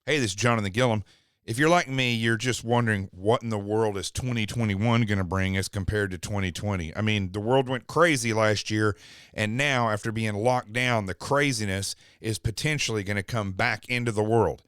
Hey, this is Jonathan Gilliam. If you're like me, you're just wondering what in the world is 2021 going to bring as compared to 2020. I mean, the world went crazy last year, and now, after being locked down, the craziness is potentially going to come back into the world.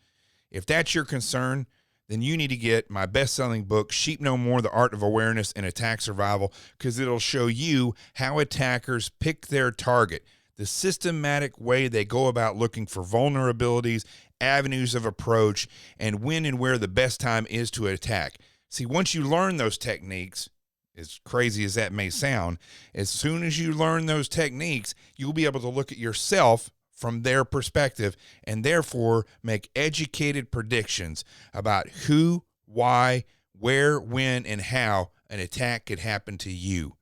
If that's your concern, then you need to get my best-selling book, Sheep No More, The Art of Awareness and Attack Survival, because it'll show you how attackers pick their target, the systematic way they go about looking for vulnerabilities, avenues of approach, and when and where the best time is to attack. See, once you learn those techniques, as crazy as that may sound, as soon as you learn those techniques, you'll be able to look at yourself from their perspective and therefore make educated predictions about who, why, where, when, and how an attack could happen to you.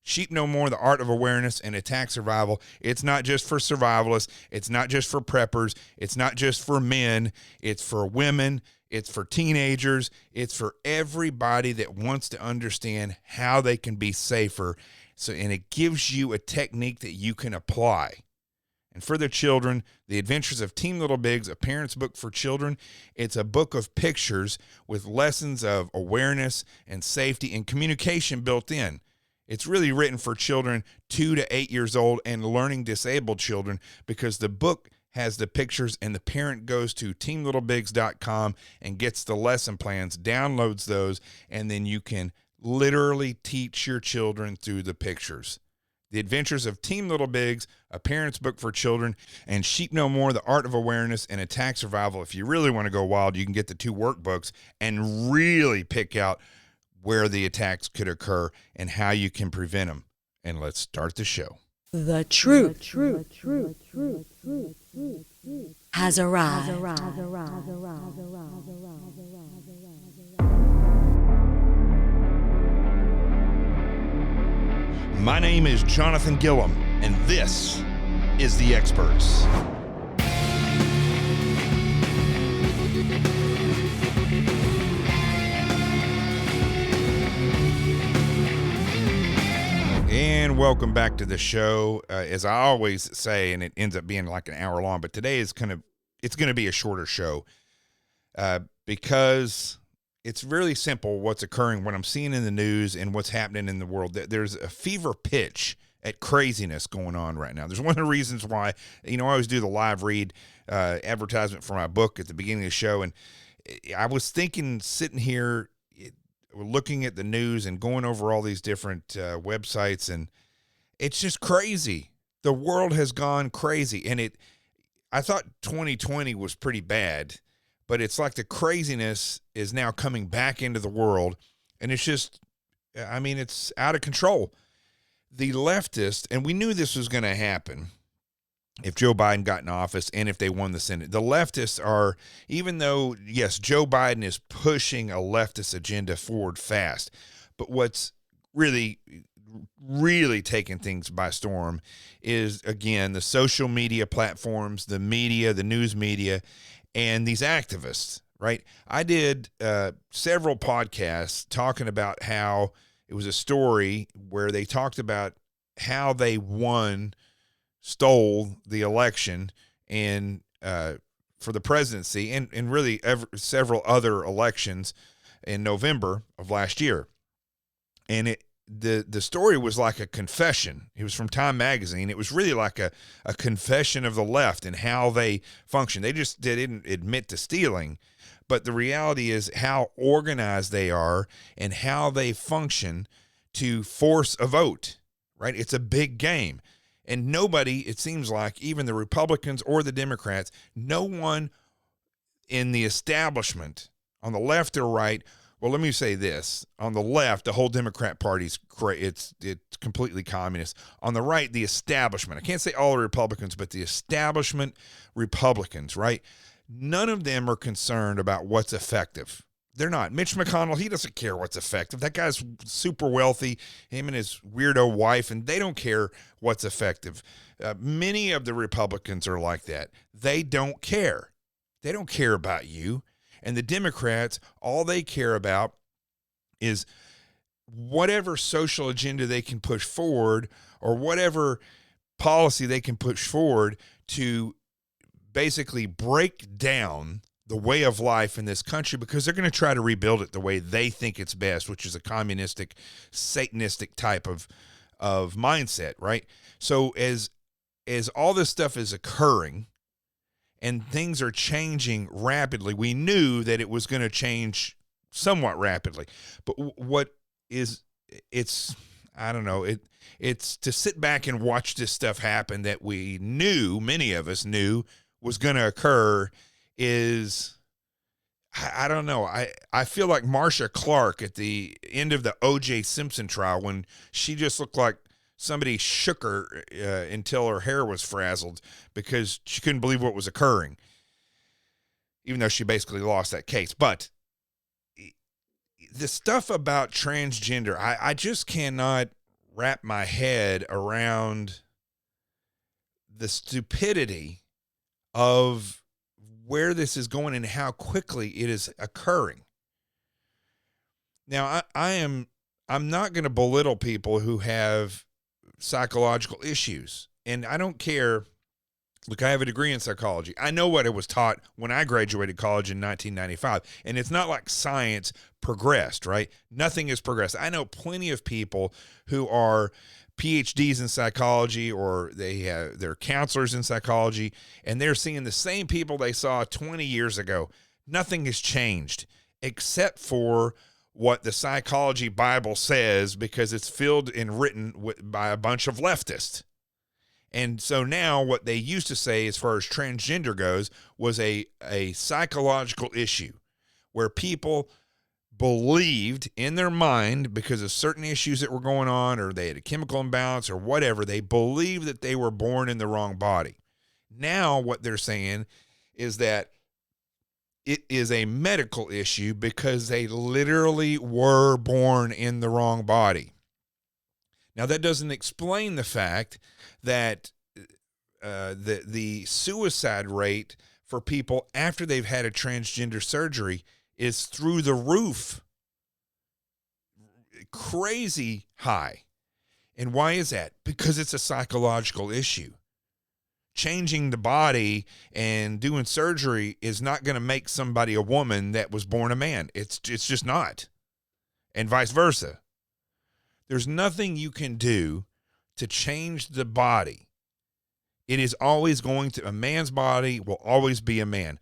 Sheep No More, The Art of Awareness and Attack Survival. It's not just for survivalists. It's not just for preppers. It's not just for men. It's for women. It's for teenagers. It's for everybody that wants to understand how they can be safer. And it gives you a technique that you can apply. And for the children, The Adventures of Team Little Bigs, a parent's book for children. It's a book of pictures with lessons of awareness and safety and communication built in. It's really written for children 2 to 8 years old and learning disabled children, because the book has the pictures and the parent goes to teamlittlebigs.com and gets the lesson plans, downloads those, and then you can literally teach your children through the pictures. The Adventures of Team Little Bigs, a parent's book for children, and Sheep No More, The Art of Awareness and Attack Survival. If you really want to go wild, you can get the 2 workbooks and really pick out where the attacks could occur and how you can prevent them. And let's start the show. The truth has arrived. My name is Jonathan Gilliam, and this is The Experts. And welcome back to the show. As I always say, and it ends up being like an hour long, but today is it's going to be a shorter show because it's really simple what's occurring, what I'm seeing in the news and what's happening in the world. There's a fever pitch at craziness going on right now. There's one of the reasons why, I always do the live read advertisement for my book at the beginning of the show. And I was thinking, sitting here, looking at the news and going over all these different websites, and it's just crazy. The world has gone crazy, and I thought 2020 was pretty bad, but it's like the craziness is now coming back into the world, and it's just, it's out of control. The leftist, and we knew this was going to happen if Joe Biden got in office and if they won the Senate. The leftists are, even though, yes, Joe Biden is pushing a leftist agenda forward fast, but what's really, really taking things by storm is, again, the social media platforms, the media, the news media, and these activists, right? I did several podcasts talking about how it was a story where they talked about how they stole the election and for the presidency and really several other elections in November of last year. And the story was like a confession. It was from Time Magazine. It was really like a confession of the left and how they function. They didn't admit to stealing, but the reality is how organized they are and how they function to force a vote, right? It's a big game. And nobody, it seems like, even the Republicans or the Democrats, no one in the establishment on the left or right, well, let me say this. On the left, the whole Democrat Party's it's completely communist. On the right, the establishment. I can't say all the Republicans, but the establishment Republicans, right? None of them are concerned about what's effective. They're not. Mitch McConnell, he doesn't care what's effective. That guy's super wealthy, him and his weirdo wife, and they don't care what's effective. Many of the Republicans are like that. They don't care. They don't care about you. And the Democrats, all they care about is whatever social agenda they can push forward or whatever policy they can push forward to basically break down the way of life in this country because they're going to try to rebuild it the way they think it's best, which is a communistic, satanistic type of mindset, right? So as all this stuff is occurring and things are changing rapidly, we knew that it was going to change somewhat rapidly. But I don't know, it's to sit back and watch this stuff happen that we knew, many of us knew, was going to occur is, I don't know. I feel like Marsha Clark at the end of the O.J. Simpson trial when she just looked like somebody shook her until her hair was frazzled because she couldn't believe what was occurring, even though she basically lost that case. But the stuff about transgender, I just cannot wrap my head around the stupidity of where this is going and how quickly it is occurring. Now, I'm not going to belittle people who have psychological issues, and I don't care. Look, I have a degree in psychology. I know what I was taught when I graduated college in 1995, and it's not like science progressed, right? Nothing has progressed. I know plenty of people who are PhDs in psychology, or they're counselors in psychology, and they're seeing the same people they saw 20 years ago. Nothing has changed except for what the psychology Bible says, because it's filled and written by a bunch of leftists. And so now what they used to say as far as transgender goes was a psychological issue where people believed in their mind, because of certain issues that were going on, or they had a chemical imbalance or whatever, they believed that they were born in the wrong body. Now what they're saying is that it is a medical issue because they literally were born in the wrong body. Now, that doesn't explain the fact that the suicide rate for people after they've had a transgender surgery is through the roof. Crazy high. And why is that? Because it's a psychological issue. Changing the body and doing surgery is not going to make somebody a woman that was born a man. It's just not. And vice versa. There's nothing you can do to change the body. It is always a man's body will always be a man.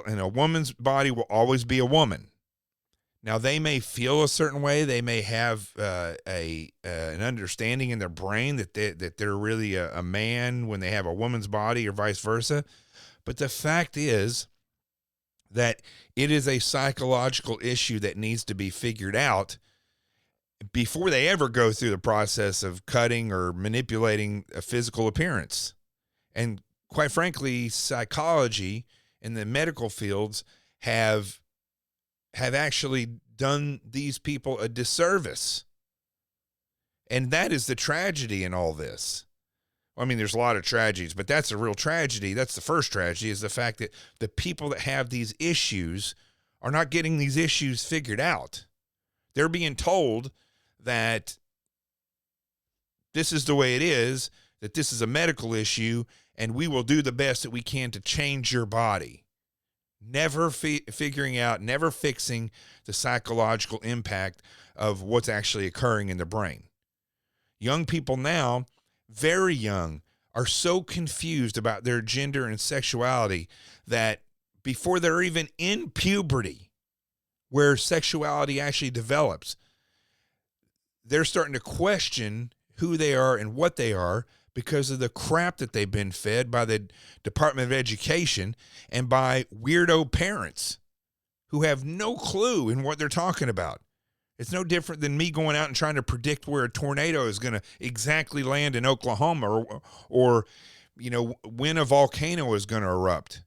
And a woman's body will always be a woman. Now, they may feel a certain way. They may have an understanding in their brain that they're really a man when they have a woman's body, or vice versa. But the fact is that it is a psychological issue that needs to be figured out before they ever go through the process of cutting or manipulating a physical appearance. And quite frankly, psychology and the medical fields have actually done these people a disservice. And that is the tragedy in all this. I mean, there's a lot of tragedies, but that's a real tragedy. That's the first tragedy, is the fact that the people that have these issues are not getting these issues figured out. They're being told that this is the way it is, that this is a medical issue, and we will do the best that we can to change your body. Never figuring out, never fixing the psychological impact of what's actually occurring in the brain. Young people now, very young, are so confused about their gender and sexuality that before they're even in puberty, where sexuality actually develops, they're starting to question who they are and what they are because of the crap that they've been fed by the Department of Education and by weirdo parents who have no clue in what they're talking about. It's no different than me going out and trying to predict where a tornado is going to exactly land in Oklahoma, or when a volcano is going to erupt.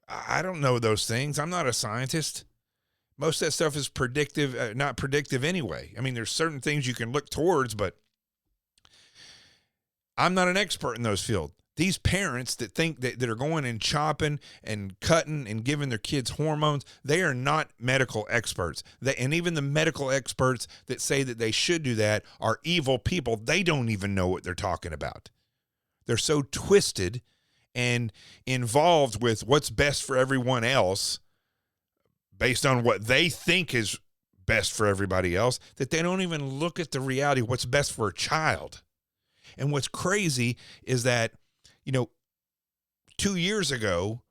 I don't know those things. I'm not a scientist. Most of that stuff is predictive, not predictive anyway. I mean, there's certain things you can look towards, but I'm not an expert in those fields. These parents that think that are going and chopping and cutting and giving their kids hormones, they are not medical experts. And even the medical experts that say that they should do that are evil people. They don't even know what they're talking about. They're so twisted and involved with what's best for everyone else based on what they think is best for everybody else, that they don't even look at the reality of what's best for a child. And what's crazy is that, 2 years ago,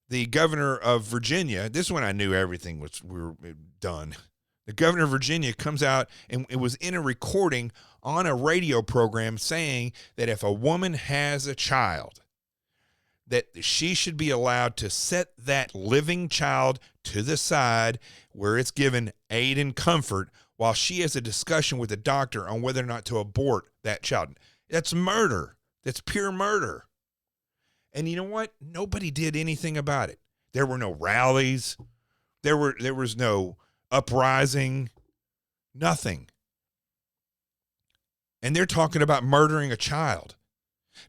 the governor of Virginia, this is when I knew everything we were done. The governor of Virginia comes out, and it was in a recording on a radio program saying that if a woman has a child, that she should be allowed to set that living child to the side where it's given aid and comfort while she has a discussion with the doctor on whether or not to abort that child. That's murder. That's pure murder. And you know what? Nobody did anything about it. There were no rallies. There was no uprising. Nothing. And they're talking about murdering a child.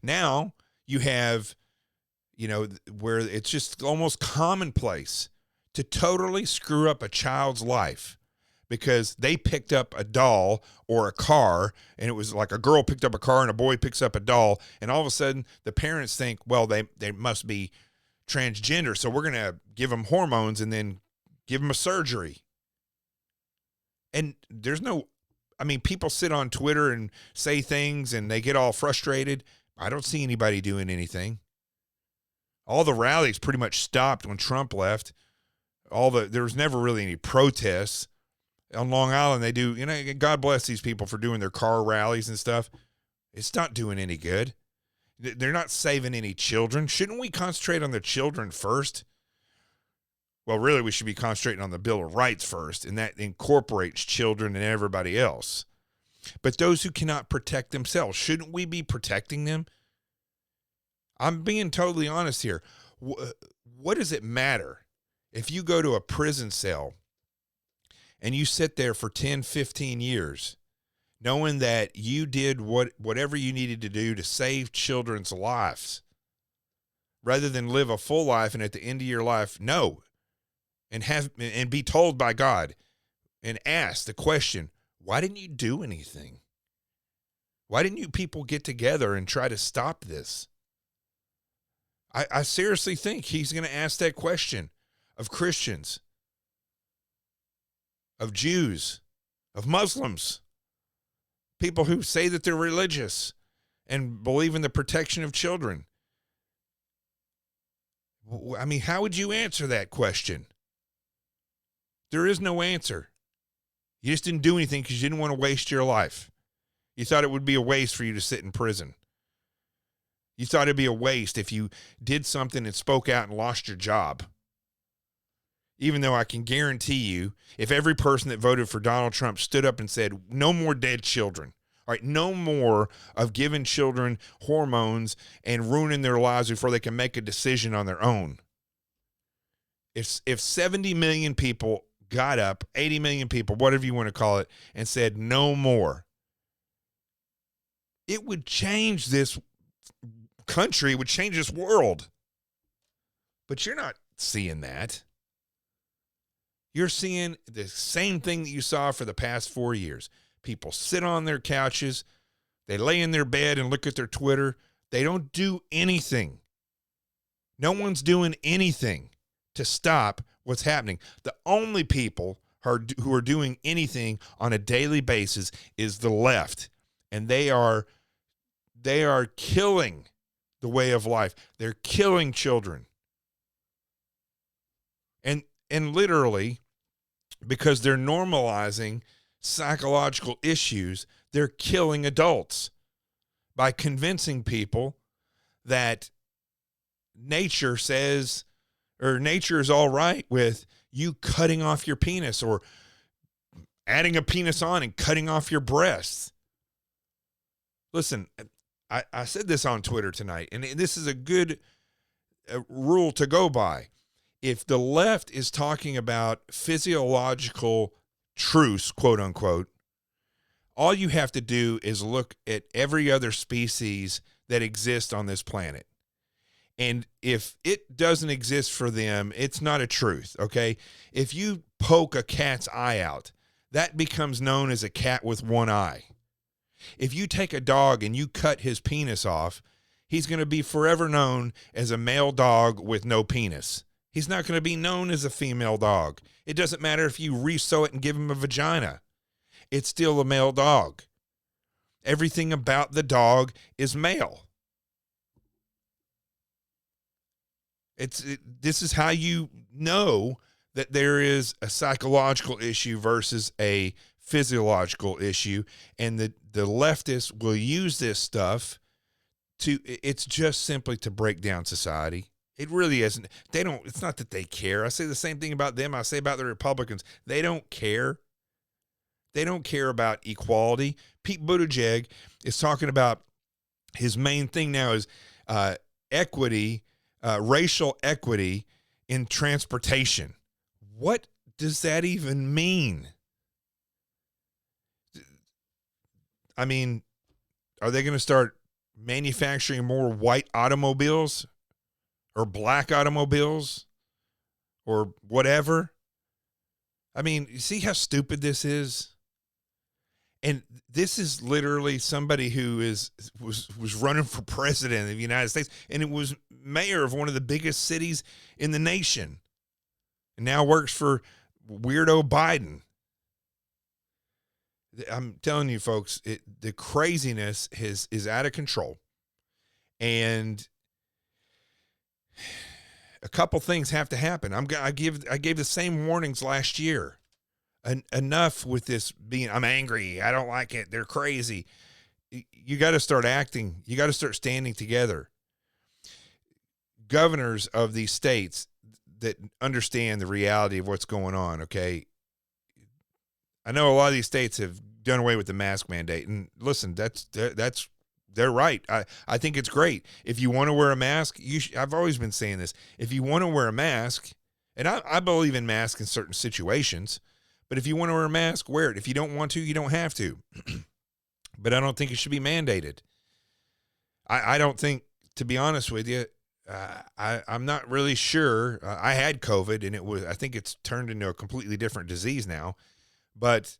Now you have, where it's just almost commonplace to totally screw up a child's life because they picked up a doll or a car, and it was like a girl picked up a car and a boy picks up a doll, and all of a sudden the parents think, well, they must be transgender, so we're going to give them hormones and then give them a surgery. And there's no, people sit on Twitter and say things and they get all frustrated. I don't see anybody doing anything. All the rallies pretty much stopped when Trump left. There was never really any protests. On Long Island, they do, God bless these people for doing their car rallies and stuff. It's not doing any good. They're not saving any children. Shouldn't we concentrate on the children first? Well, really, we should be concentrating on the Bill of Rights first, and that incorporates children and everybody else. But those who cannot protect themselves, shouldn't we be protecting them? I'm being totally honest here. What does it matter if you go to a prison cell and you sit there for 10, 15 years, knowing that you did whatever you needed to do to save children's lives, rather than live a full life and at the end of your life, no, and be told by God and ask the question, why didn't you do anything? Why didn't you people get together and try to stop this? I seriously think he's going to ask that question of Christians, of Jews, of Muslims, people who say that they're religious and believe in the protection of children. How would you answer that question? There is no answer. You just didn't do anything because you didn't want to waste your life. You thought it would be a waste for you to sit in prison. You thought it'd be a waste if you did something and spoke out and lost your job. Even though I can guarantee you, if every person that voted for Donald Trump stood up and said, no more dead children, all right, no more of giving children hormones and ruining their lives before they can make a decision on their own. If 70 million people got up, 80 million people, whatever you want to call it, and said no more, it would change this country, it would change this world. But you're not seeing that. You're seeing the same thing that you saw for the past 4 years. People sit on their couches, they lay in their bed and look at their Twitter. They don't do anything. No one's doing anything to stop what's happening. The only people who are doing anything on a daily basis is the left, and they are killing the way of life. They're killing children. And literally, because they're normalizing psychological issues, they're killing adults by convincing people that nature says, or nature is all right with you cutting off your penis or adding a penis on and cutting off your breasts. Listen, I said this on Twitter tonight, and this is a good rule to go by. If the left is talking about physiological truths, quote unquote, all you have to do is look at every other species that exists on this planet. And if it doesn't exist for them, it's not a truth, okay? If you poke a cat's eye out, that becomes known as a cat with one eye. If you take a dog and you cut his penis off, He's going to be forever known as a male dog with no penis. He's not going to be known as a female dog. It doesn't matter if you re-sew it and give him a vagina. It's still a male dog. Everything about the dog is male. This is how you know that there is a psychological issue versus a physiological issue, and the leftists will use this stuff it's just simply to break down society. It really isn't. It's not that they care. I say the same thing about them I say about the Republicans. They don't care. They don't care about equality. Pete Buttigieg is talking about his main thing now is equity, racial equity in transportation. What does that even mean? I mean, are they going to start manufacturing more white automobiles or black automobiles or whatever? I mean, you see how stupid this is? And this is literally somebody who was running for president of the United States, and it was mayor of one of the biggest cities in the nation, and now works for weirdo Biden. I'm telling you, folks, the craziness is out of control, and a couple things have to happen. I gave the same warnings last year. Enough with this being, I'm angry, I don't like it, they're crazy. You got to start acting. You got to start standing together. Governors of these states that understand the reality of what's going on, okay? I know a lot of these states have done away with the mask mandate, and listen, they're right. I think it's great. If you want to wear a mask, I've always been saying this. If you want to wear a mask, and I believe in masks in certain situations, but if you want to wear a mask, wear it. If you don't want to, you don't have to. But I don't think it should be mandated. I don't think, to be honest with you, I'm not really sure. I had COVID, and I think it's turned into a completely different disease now. But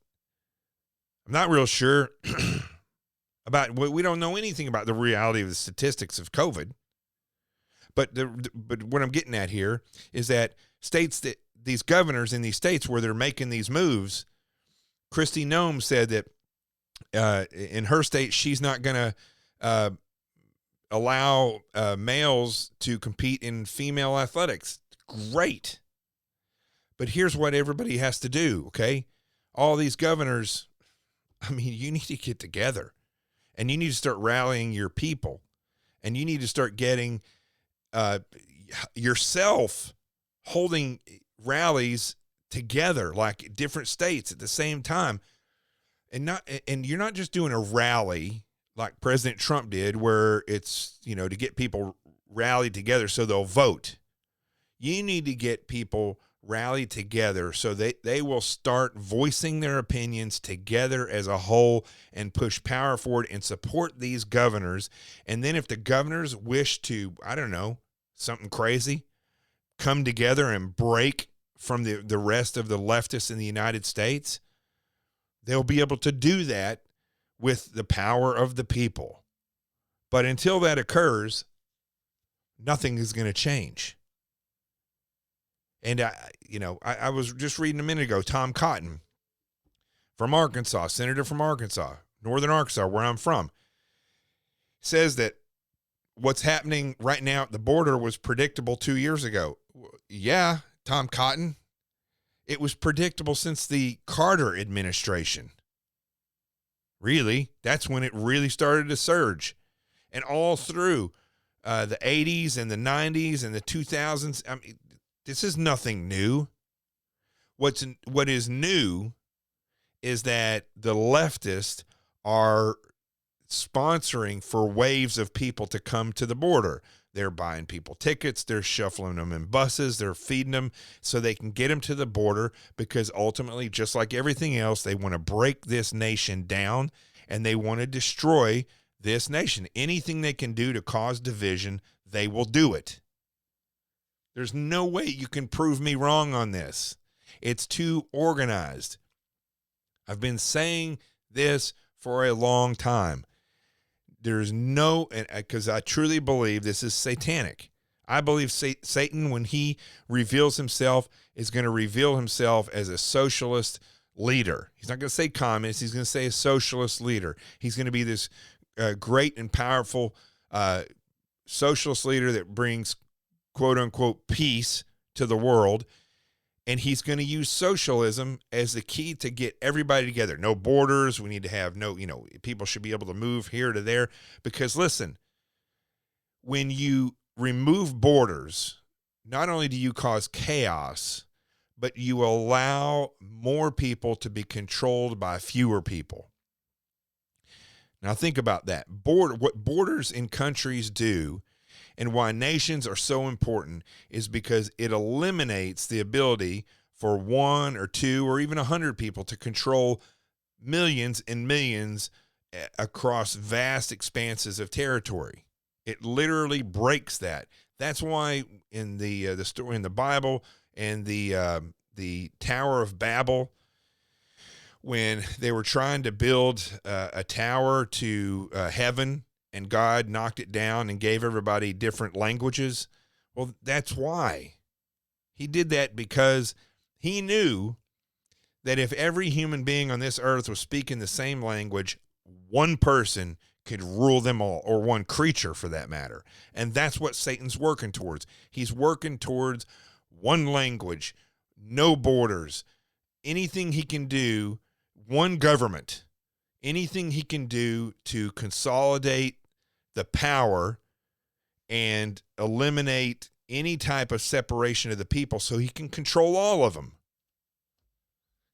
I'm not real sure about, we don't know anything about the reality of the statistics of COVID. But what I'm getting at here is that these governors in these states where they're making these moves, Kristi Noem said that in her state, she's not going to allow males to compete in female athletics. Great. But here's what everybody has to do, okay? All these governors, I mean, you need to get together, and you need to start rallying your people, and you need to start getting yourself holding rallies together, like different states at the same time, and you're not just doing a rally like President Trump did, where it's, to get people rallied together so they'll vote. You need to get people rallied together so they will start voicing their opinions together as a whole and push power forward and support these governors. And then if the governors wish to, I don't know, something crazy, come together and break from the rest of the leftists in the United States, they'll be able to do that with the power of the people. But until that occurs, nothing is going to change. And I was just reading a minute ago, Tom Cotton from Arkansas, senator from Arkansas, northern Arkansas, where I'm from, says that what's happening right now at the border was predictable 2 years ago. Yeah, Tom Cotton, it was predictable since the Carter administration. Really, that's when it really started to surge. And all through the 80s and the 90s and the 2000s, I mean, this is nothing new. What is new is that the leftists are sponsoring for waves of people to come to the border. They're buying people tickets. They're shuffling them in buses. They're feeding them so they can get them to the border, because ultimately, just like everything else, they want to break this nation down and they want to destroy this nation. Anything they can do to cause division, they will do it. There's no way you can prove me wrong on this. It's too organized. I've been saying this for a long time. there's no, because I truly believe this is satanic. I believe Satan, when he reveals himself, is going to reveal himself as a socialist leader. He's not going to say communist. He's going to say a socialist leader. He's going to be this great and powerful socialist leader that brings, quote unquote, peace to the world. And he's going to use socialism as the key to get everybody together. No borders. We need to have people should be able to move here to there. Because listen, when you remove borders, not only do you cause chaos, but you allow more people to be controlled by fewer people. Now think about that. What borders in countries do, and why nations are so important, is because it eliminates the ability for 1 or 2 or even 100 people to control millions and millions across vast expanses of territory. It literally breaks that. That's why in the story in the Bible and the Tower of Babel, when they were trying to build a tower to heaven, and God knocked it down and gave everybody different languages. Well, that's why. He did that because he knew that if every human being on this earth was speaking the same language, one person could rule them all, or one creature for that matter. And that's what Satan's working towards. He's working towards one language, no borders, anything he can do, one government, anything he can do to consolidate the power and eliminate any type of separation of the people so he can control all of them.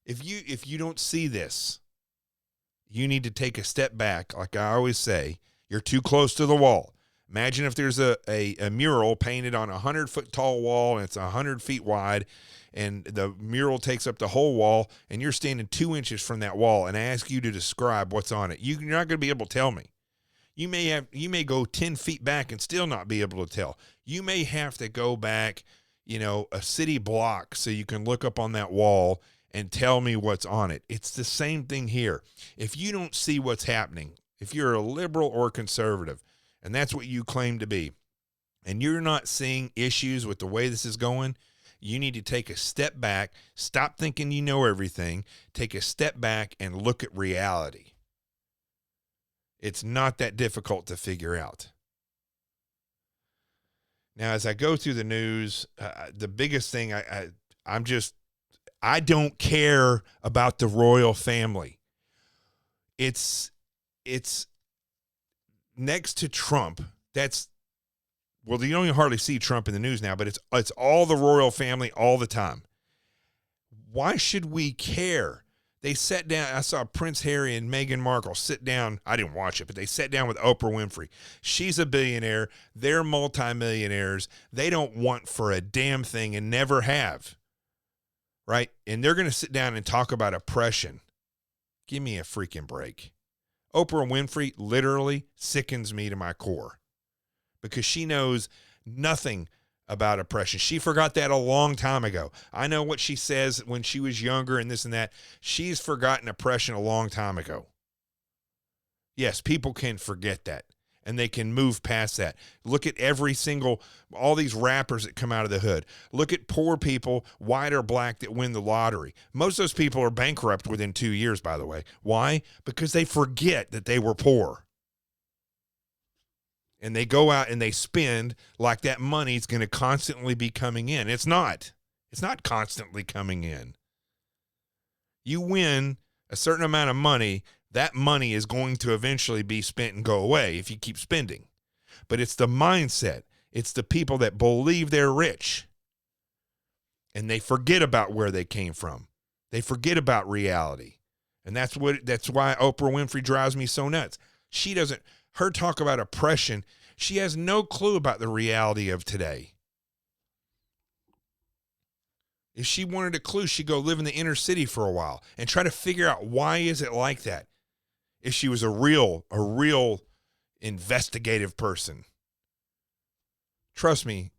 If you don't see this, you need to take a step back. Like I always say, you're too close to the wall. Imagine if there's a mural painted on a 100-foot tall wall and it's 100 feet wide, and the mural takes up the whole wall, and you're standing 2 inches from that wall, and I ask you to describe what's on it. You're not going to be able to tell me. You may go 10 feet back and still not be able to tell. You may have to go back, a city block so you can look up on that wall and tell me what's on it. It's the same thing here. If you don't see what's happening, if you're a liberal or conservative, and that's what you claim to be, and you're not seeing issues with the way this is going, you need to take a step back, stop thinking you know everything, take a step back and look at reality. It's not that difficult to figure out. Now, as I go through the news, the biggest thing I don't care about the royal family. It's next to Trump. You don't even hardly see Trump in the news now, but it's all the royal family all the time. Why should we care? They sat down. I saw Prince Harry and Meghan Markle sit down. I didn't watch it, but they sat down with Oprah Winfrey. She's a billionaire. They're multimillionaires. They don't want for a damn thing and never have. Right? And they're going to sit down and talk about oppression. Give me a freaking break. Oprah Winfrey literally sickens me to my core because she knows nothing about oppression. She forgot that a long time ago. I know what she says when she was younger and this and that. She's forgotten oppression a long time ago. Yes, people can forget that, and they can move past that. Look at all these rappers that come out of the hood. Look at poor people, white or black, that win the lottery. Most of those people are bankrupt within 2 years, by the way. Why? Because they forget that they were poor. And they go out and they spend like that money's going to constantly be coming in. It's not. It's not constantly coming in. You win a certain amount of money, that money is going to eventually be spent and go away if you keep spending. But it's the mindset. It's the people that believe they're rich. And they forget about where they came from. They forget about reality. And that's why Oprah Winfrey drives me so nuts. Her talk about oppression, she has no clue about the reality of today. If she wanted a clue, she'd go live in the inner city for a while and try to figure out why is it like that. If she was a real investigative person. Trust me,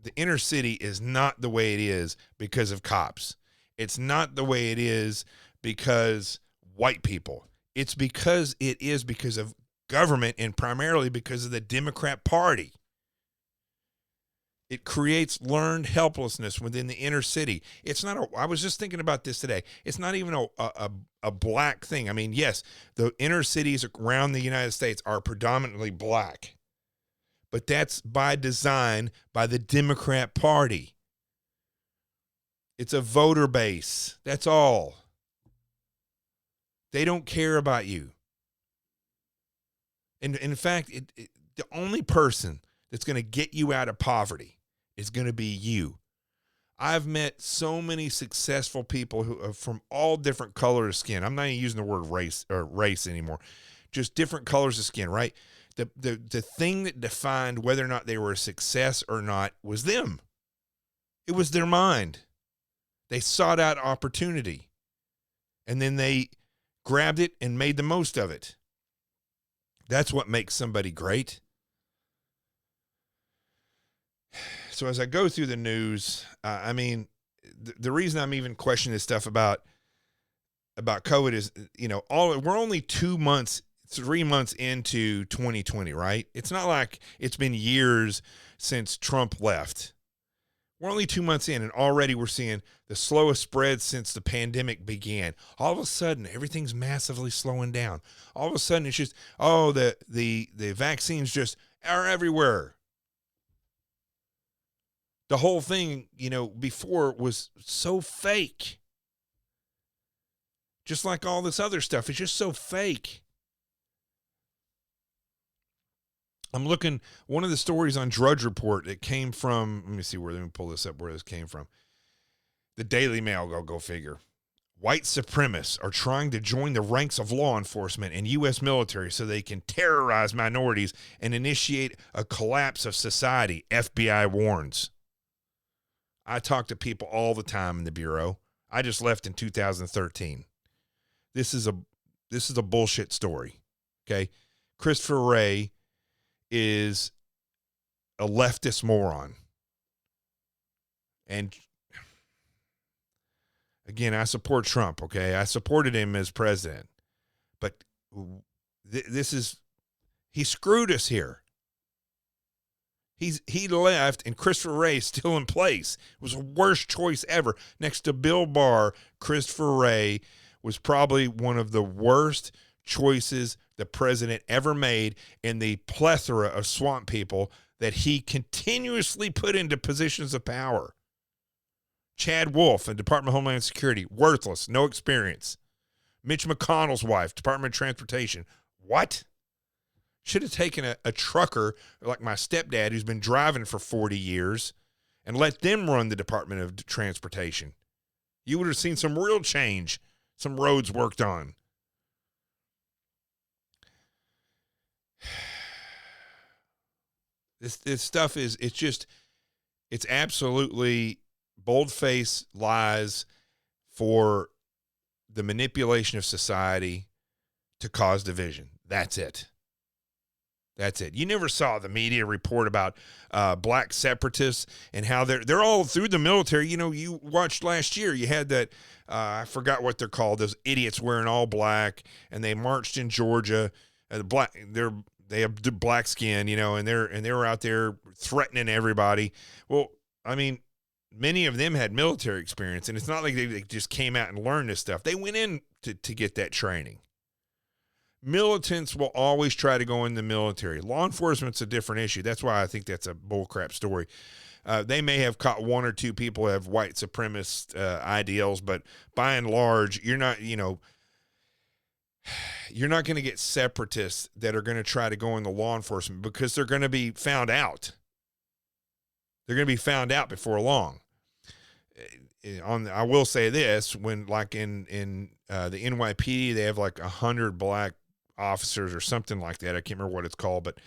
the inner city is not the way it is because of cops. It's not the way it is because white people. It's because of government, and primarily because of the Democrat Party. It creates learned helplessness within the inner city. It's not I was just thinking about this today. It's not even a black thing. I mean, yes, the inner cities around the United States are predominantly black, but that's by design by the Democrat Party. It's a voter base. That's all. They don't care about you. And in fact, the only person that's going to get you out of poverty is going to be you. I've met so many successful people who are from all different colors of skin. I'm not even using the word race anymore. Just different colors of skin, right? The thing that defined whether or not they were a success or not was them. It was their mind. They sought out opportunity, and then they grabbed it and made the most of it. That's what makes somebody great. So as I go through the news, I mean, the reason I'm even questioning this stuff about COVID is, we're only 3 months into 2020, right? It's not like it's been years since Trump left. We're only 2 months in, and already we're seeing the slowest spread since the pandemic began. All of a sudden, everything's massively slowing down. All of a sudden, it's just, the vaccines just are everywhere. The whole thing, before was so fake. Just like all this other stuff, it's just so fake. I'm looking, one of the stories on Drudge Report that came from, let me pull this up where this came from. The Daily Mail, go figure. White supremacists are trying to join the ranks of law enforcement and U.S. military so they can terrorize minorities and initiate a collapse of society, FBI warns. I talk to people all the time in the Bureau. I just left in 2013. This is a bullshit story, okay? Christopher Wray is a leftist moron. And again, I support Trump, okay? I supported him as president. But he screwed us here. He left, and Christopher Wray is still in place. It was the worst choice ever. Next to Bill Barr, Christopher Wray was probably one of the worst choices the president ever made in the plethora of swamp people that he continuously put into positions of power. Chad Wolf in Department of Homeland Security, worthless, no experience. Mitch McConnell's wife, Department of Transportation. What? Should have taken a trucker like my stepdad who's been driving for 40 years and let them run the Department of Transportation. You would have seen some real change, some roads worked on. This stuff it's absolutely bold-faced lies for the manipulation of society to cause division. That's it. That's it. You never saw the media report about black separatists and how they're all through the military. You watched last year. You had that I forgot what they're called. Those idiots wearing all black, and they marched in Georgia. They have black skin, and they were out there threatening everybody. Well, I mean, many of them had military experience, and it's not like they just came out and learned this stuff. They went in to get that training. Militants will always try to go in the military. Law enforcement's a different issue. That's why I think that's a bullcrap story. They may have caught one or two people who have white supremacist ideals, but by and large, you're not going to get separatists that are going to try to go in the law enforcement because they're going to be found out. They're going to be found out before long. I will say this, when like in the NYPD, they have like 100 black officers or something like that. I can't remember what it's called, but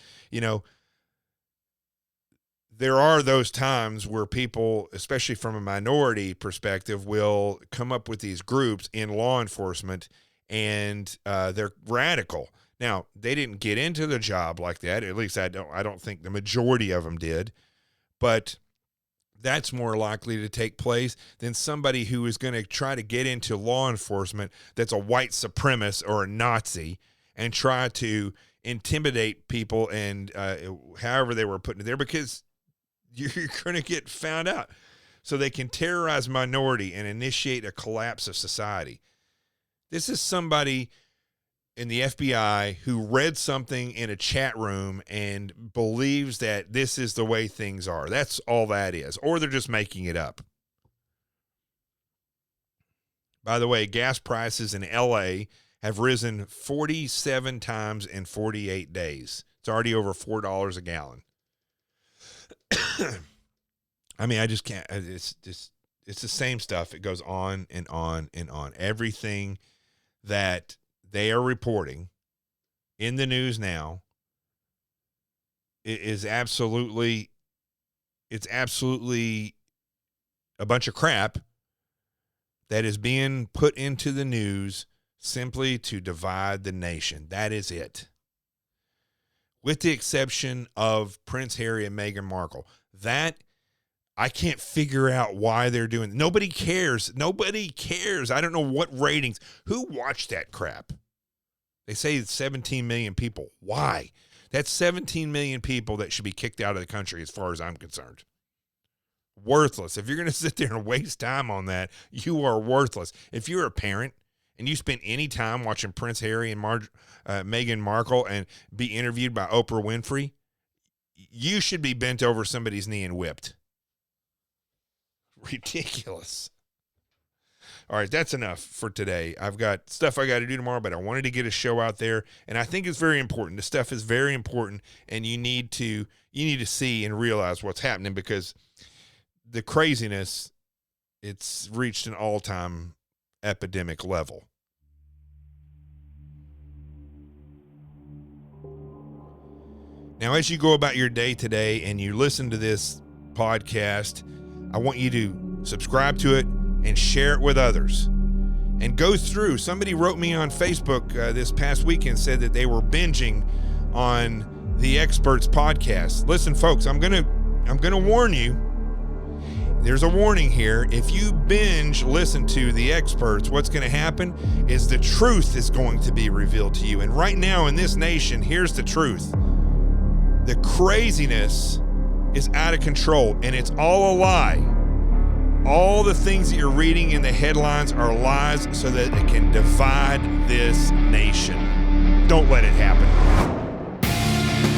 there are those times where people, especially from a minority perspective, will come up with these groups in law enforcement, and they're radical. Now, they didn't get into the job like that. At least I don't think the majority of them did, but that's more likely to take place than somebody who is going to try to get into law enforcement that's a white supremacist or a Nazi and try to intimidate people and however they were putting it there, because you're going to get found out. So they can terrorize minority and initiate a collapse of society. This is somebody in the FBI who read something in a chat room and believes that this is the way things are. That's all that is. Or they're just making it up. By the way, gas prices in LA have risen 47 times in 48 days. It's already over $4 a gallon. I mean, I just can't. It's the same stuff. It goes on and on and on. Everything that they are reporting in the news now is absolutely a bunch of crap that is being put into the news simply to divide the nation. That is it. With the exception of Prince Harry and Meghan Markle. That, I can't figure out why they're doing it. Nobody cares. Nobody cares. I don't know what ratings. Who watched that crap? They say it's 17 million people. Why? That's 17 million people that should be kicked out of the country as far as I'm concerned. Worthless. If you're going to sit there and waste time on that, you are worthless. If you're a parent and you spend any time watching Prince Harry and Meghan Markle and be interviewed by Oprah Winfrey, you should be bent over somebody's knee and whipped. Ridiculous. All right, that's enough for today. I've got stuff I got to do tomorrow, but I wanted to get a show out there, and I think it's very important. This stuff is very important, and you need to see and realize what's happening, because the craziness, it's reached an all-time epidemic level. Now, as you go about your day today and you listen to this podcast, I want you to subscribe to it and share it with others. And go through. Somebody wrote me on Facebook this past weekend, said that they were binging on the Experts podcast. Listen, folks, I'm gonna warn you. There's a warning here. If you binge listen to the Experts, what's going to happen is the truth is going to be revealed to you. And right now in this nation, here's the truth. The craziness is out of control, and it's all a lie. All the things that you're reading in the headlines are lies so that it can divide this nation. Don't let it happen.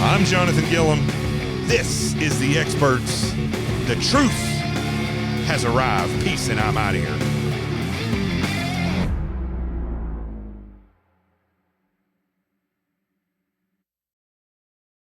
I'm Jonathan Gilliam. This is the Experts. The truth has arrived. Peace, and I'm out of here.